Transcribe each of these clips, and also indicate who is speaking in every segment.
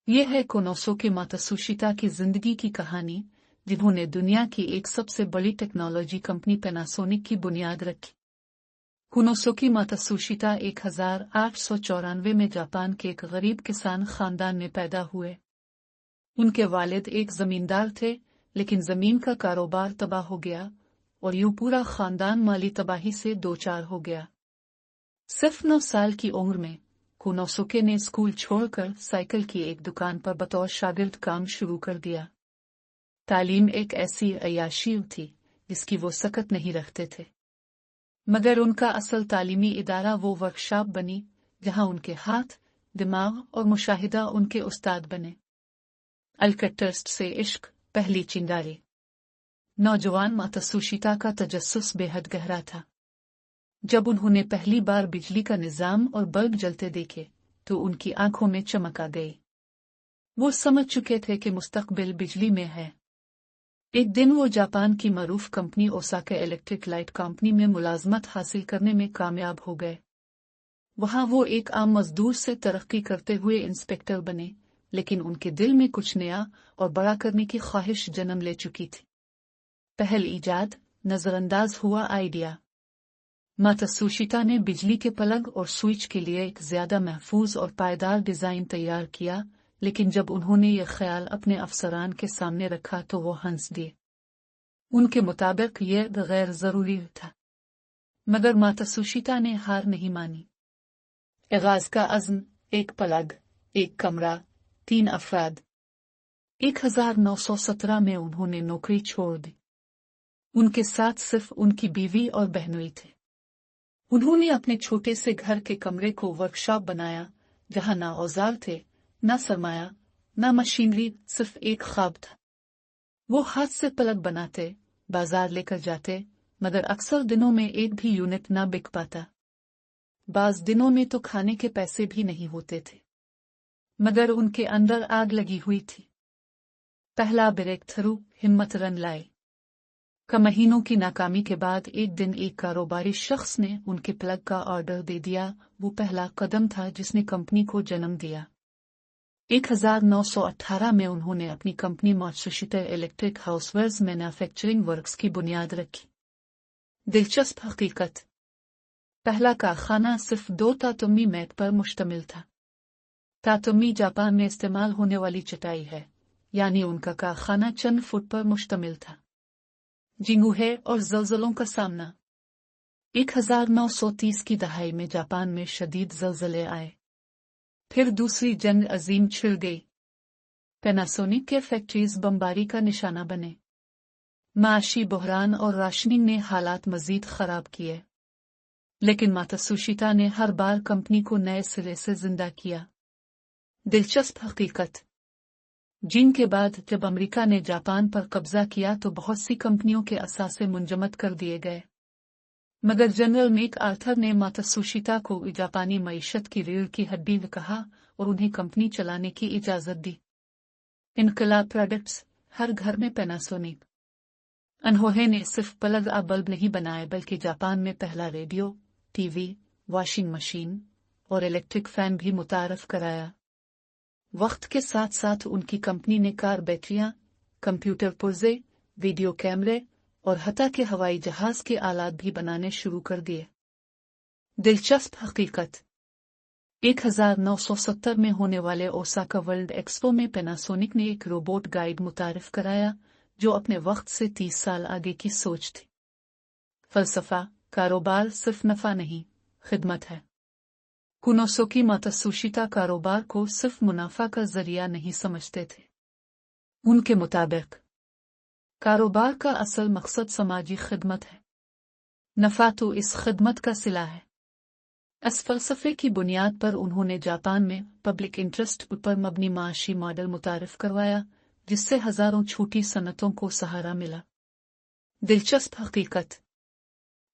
Speaker 1: ये है Konosuke Matsushita की जिंदगी की कहानी, जिन्होंने दुनिया की एक सबसे बड़ी टेक्नोलॉजी कंपनी पैनासोनिक की बुनियाद रखी। कोनोसुके मात्सुशिता 1894 में जापान के एक गरीब किसान खानदान में पैदा हुए। उनके वालिद एक जमींदार थे, लेकिन जमीन का कारोबार तबाह हो गया और यूं पूरा खानदान माली तबाही से दो चार हो गया। सिर्फ 9 साल की उम्र में कोनोसुके ने स्कूल छोड़कर साइकिल की एक दुकान पर बतौर शागिर्द काम शुरू कर दिया। तालीम एक ऐसी अय्याशी थी जिसकी वो सकत नहीं रखते थे, मगर उनका असल तालीमी इदारा वो वर्कशॉप बनी जहां उनके हाथ, दिमाग और मुशाहिदा उनके उस्ताद बने। अल्कट्रस्ट से इश्क, पहली चिंगारी। नौजवान मात्सुशिता का तजस्सुस बेहद गहरा था। जब उन्होंने पहली बार बिजली का निजाम और बल्ब जलते देखे तो उनकी आंखों में चमक आ गई। वो समझ चुके थे कि मुस्तकबिल बिजली में है। एक दिन वो जापान की मरूफ company Osaka electric light company में मुलाजमत हासिल करने में कामयाब हो गए। वहां वो एक आम मजदूर से तरक्की करते हुए इंस्पेक्टर बने, लेकिन उनके दिल में कुछ नया और बड़ा करने की ख्वाहिश जन्म ले चुकी थी। पहल ईजाद, नजरअंदाज हुआ आइडिया। मात्सुशिता ने बिजली के प्लग और स्विच के लिए एक ज्यादा महफूज और पायदार डिजाइन तैयार किया, लेकिन जब उन्होंने ये ख्याल अपने अफसरान के सामने रखा तो वो हंस दिए। उनके मुताबिक यह गैर जरूरी था, मगर मात्सुशिता ने हार नहीं मानी। आगाज का अज़्म, एक प्लग, एक कमरा, 3 अफराद। 1917 में उन्होंने नौकरी छोड़ दी। उनके साथ सिर्फ उनकी बीवी और बहनोई थे। उन्होंने अपने छोटे से घर के कमरे को वर्कशॉप बनाया, जहां ना औजार थे, ना सरमाया, ना मशीनरी, सिर्फ एक ख्वाब था। वो हाथ से प्लग बनाते, बाजार लेकर जाते, मगर अक्सर दिनों में एक भी यूनिट ना बिक पाता। बाज दिनों में तो खाने के पैसे भी नहीं होते थे, मगर उनके अंदर आग लगी हुई थी। पहला ब्रेक थ्रू, हिम्मत रन लाए। महीनों की नाकामी के बाद एक दिन एक कारोबारी शख्स ने उनके प्लग का ऑर्डर दे दिया। वो पहला कदम था जिसने कंपनी को जन्म दिया। 1918 में उन्होंने अपनी company Matsushita electric housewares manufacturing works की बुनियाद रखी। दिलचस्प हकीकत, पहला कारखाना सिर्फ 2 तातुम्मी मैट पर मुश्तमिल था। तातुम्मी जापान में इस्तेमाल होने वाली चटाई है, यानी उनका कारखाना चंद फुट पर मुश्तमिल था। जिंगुहे और ज़लज़लों का सामना। 1930 की दहाई में जापान में शदीद ज़लज़ले आए। फिर दूसरी जंग अजीम छिड़ गई। पैनासोनिक के फैक्ट्रीज बमबारी का निशाना बने। माशी बहरान और राशनिंग ने हालात मजीद खराब किए, लेकिन मात्सुशिता ने हर बार कंपनी को नए सिरे से जिंदा किया। दिलचस्प हकीकत, जिन के बाद जब अमेरिका ने जापान पर कब्जा किया तो बहुत सी कंपनियों के असासे मुंजमद कर दिए गए, मगर जनरल मेक आर्थर ने मात्सुशिता को जापानी मईशत की रीढ़ की हड्डी कहा और उन्हें कंपनी चलाने की इजाजत दी। इनकलाब प्रोडक्ट्स, हर घर में पैनासोनिक। अनहोहे ने सिर्फ प्लग आ बल्ब नहीं बनाए, बल्कि जापान में पहला रेडियो, टीवी, वॉशिंग मशीन और इलेक्ट्रिक फैन भी मुतारफ कराया। वक्त के साथ साथ उनकी कंपनी ने कार बैटरियां, कंप्यूटर पुर्जे, वीडियो कैमरे और हत्ता के हवाई जहाज के आलात भी बनाने शुरू कर दिए। दिलचस्प हकीकत, 1970 में होने वाले ओसाका वर्ल्ड एक्सपो में पैनासोनिक ने एक रोबोट गाइड मुतारिफ कराया जो अपने वक्त से 30 साल आगे की सोच थी। फलसफा, कारोबार सिर्फ नफा नहीं, खिदमत है। कोनोसुके मात्सुशिता कारोबार को सिर्फ मुनाफा का जरिया नहीं समझते थे। उनके मुताबिक कारोबार का असल मकसद समाजी खिदमत है, नफा तो इस खिदमत का सिला है। इस फलसफे की बुनियाद पर उन्होंने जापान में पब्लिक इंटरेस्ट पर मबनी माशी मॉडल मुतारिफ करवाया, जिससे हजारों छोटी सनतों को सहारा मिला। दिलचस्प हकीकत,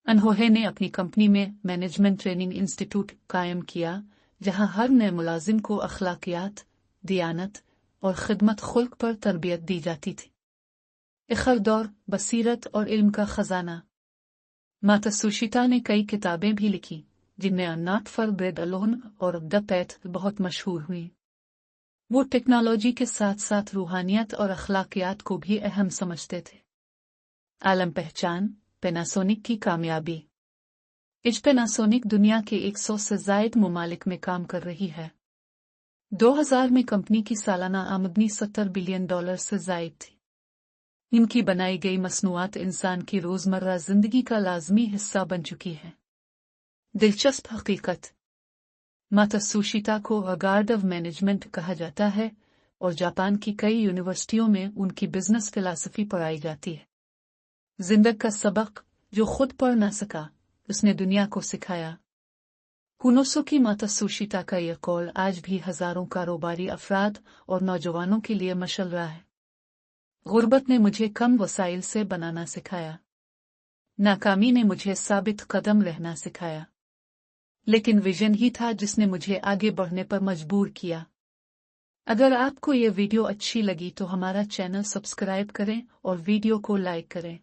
Speaker 1: अनहोहे ने अपनी कंपनी में मैनेजमेंट ट्रेनिंग इंस्टीट्यूट कायम किया, जहां हर नए मुलाजिम को अखलाकियात, दियानत और खिदमत खुल्क पर तरबियत दी जाती थी। इखरदौर, बसीरत और इल्म का खजाना। मात्सुशिता ने कई किताबें भी लिखी, जिनमें नॉट फॉर ब्रेड अलोन और द पैथ बहुत मशहूर हुई। वो टेक्नोलॉजी के साथ साथ रूहानियत और अखलाकियात को भी अहम समझते थे। आलम पहचान, पैनासोनिक की कामयाबी। आज पैनासोनिक दुनिया के 100 से ज़ायद ममालिक में काम कर रही है। 2000 में कंपनी की सालाना आमदनी $70 बिलियन से ज़ायद थी। इनकी बनाई गई मसनूआत इंसान की रोज़मर्रा ज़िंदगी का लाज़मी हिस्सा बन चुकी है। दिलचस्प हकीकत, मात्सुशिता को गार्ड ऑफ मैनेजमेंट कहा जाता है और जापान की कई यूनिवर्सिटियों में उनकी बिजनेस फिलॉसफी पढ़ाई जाती है। जिंदगी का सबक जो खुद पढ़ ना सका, उसने दुनिया को सिखाया। हुनोसुकी मात्सुशिता का यह कौल आज भी हजारों कारोबारी अफराद और नौजवानों के लिए मशल रहा है। गुर्बत ने मुझे कम वसाइल से बनाना सिखाया। नाकामी ने मुझे साबित कदम रहना सिखाया। लेकिन विजन ही था जिसने मुझे आगे बढ़ने पर मजबूर किया। अगर आपको यह वीडियो अच्छी लगी तो हमारा चैनल सब्सक्राइब करें और वीडियो को लाइक करें।